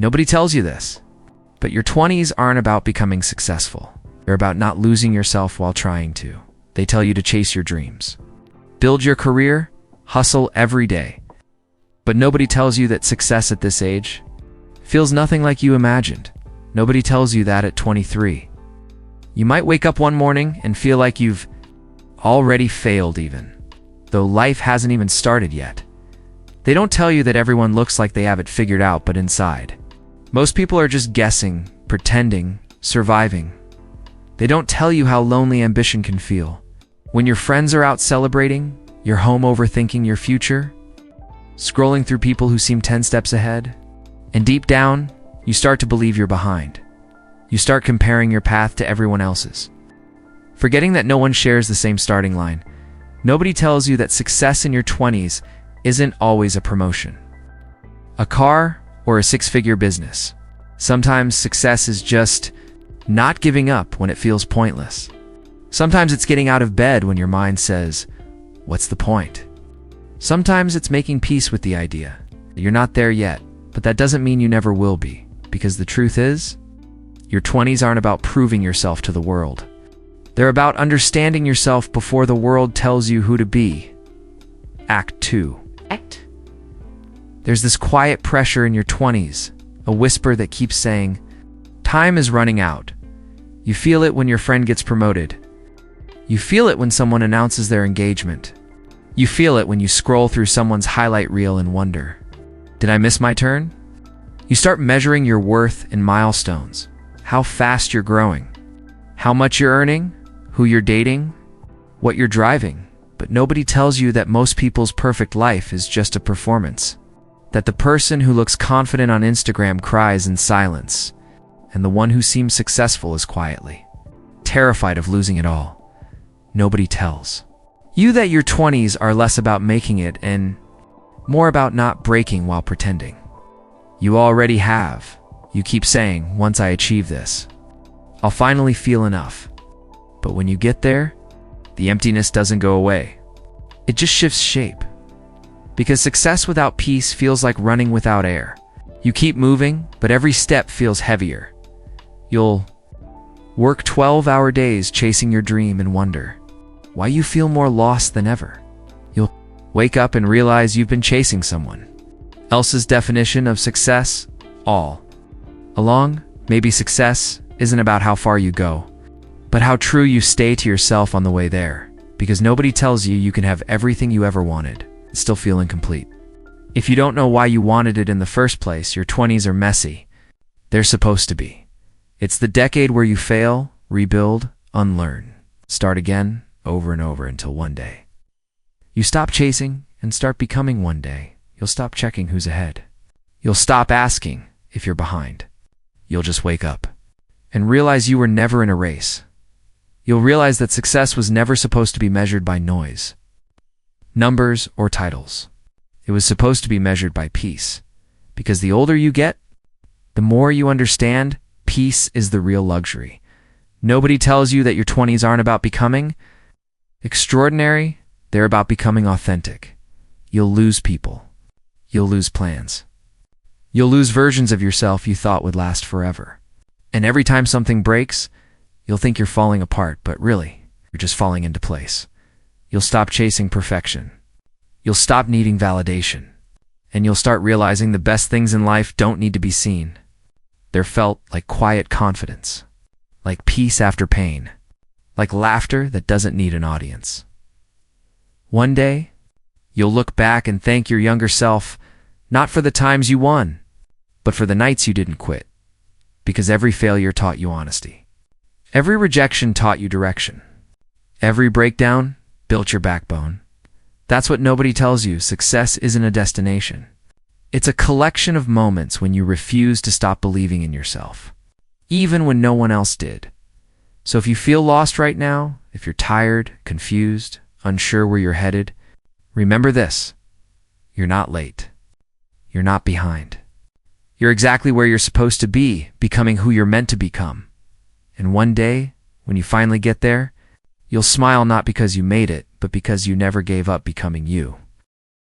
Nobody tells you this, but your 20s aren't about becoming successful. They're about not losing yourself while trying to. They tell you to chase your dreams. Build your career, hustle every day. But nobody tells you that success at this age feels nothing like you imagined. Nobody tells you that at 23. You might wake up one morning and feel like you've already failed even, though life hasn't even started yet. They don't tell you that everyone looks like they have it figured out, but inside, most people are just guessing, pretending, surviving. They don't tell you how lonely ambition can feel. When your friends are out celebrating, you're home overthinking your future, scrolling through people who seem 10 steps ahead, and deep down, you start to believe you're behind. You start comparing your path to everyone else's, forgetting that no one shares the same starting line. Nobody tells you that success in your 20s isn't always a promotion, a car, or a six-figure business. Sometimes success is just not giving up when it feels pointless. Sometimes it's getting out of bed when your mind says, "What's the point?" Sometimes it's making peace with the idea that you're not there yet, but that doesn't mean you never will be, because the truth is, your 20s aren't about proving yourself to the world. They're about understanding yourself before the world tells you who to be. Act 2. There's this quiet pressure in your 20s, a whisper that keeps saying, time is running out. You feel it when your friend gets promoted. You feel it when someone announces their engagement. You feel it when you scroll through someone's highlight reel and wonder, did I miss my turn? You start measuring your worth in milestones, how fast you're growing, how much you're earning, who you're dating, what you're driving. But nobody tells you that most people's perfect life is just a performance. That the person who looks confident on Instagram cries in silence, and the one who seems successful is quietly terrified of losing it all. Nobody tells you that your 20s are less about making it and more about not breaking while pretending. You already have. You keep saying, once I achieve this, I'll finally feel enough. But when you get there, the emptiness doesn't go away. It just shifts shape. Because success without peace feels like running without air. You keep moving, but every step feels heavier. You'll work 12-hour days chasing your dream and wonder why you feel more lost than ever. You'll wake up and realize you've been chasing someone else's definition of success all along. Maybe success isn't about how far you go, but how true you stay to yourself on the way there. Because nobody tells you you can have everything you ever wanted and still feel incomplete. If you don't know why you wanted it in the first place, your 20s are messy. They're supposed to be. It's the decade where you fail, rebuild, unlearn, start again, over and over until one day you stop chasing and start becoming. One day you'll stop checking who's ahead. You'll stop asking if you're behind. You'll just wake up and realize you were never in a race. You'll realize that success was never supposed to be measured by noise, numbers, or titles. It was supposed to be measured by peace. Because the older you get, the more you understand peace is the real luxury. Nobody tells you that your 20s aren't about becoming extraordinary. They're about becoming authentic. You'll lose people. You'll lose plans. You'll lose versions of yourself you thought would last forever. And every time something breaks, you'll think you're falling apart, but really, you're just falling into place. You'll stop chasing perfection. You'll stop needing validation. And you'll start realizing the best things in life don't need to be seen. They're felt like quiet confidence, like peace after pain, like laughter that doesn't need an audience. One day, you'll look back and thank your younger self, not for the times you won, but for the nights you didn't quit. Because every failure taught you honesty. Every rejection taught you direction. Every breakdown built your backbone. That's what nobody tells you. Success isn't a destination. It's a collection of moments when you refuse to stop believing in yourself, even when no one else did. So if you feel lost right now, if you're tired, confused, unsure where you're headed, remember this: you're not late. You're not behind. You're exactly where you're supposed to be, becoming who you're meant to become. And one day, when you finally get there, you'll smile not because you made it, but because you never gave up becoming you.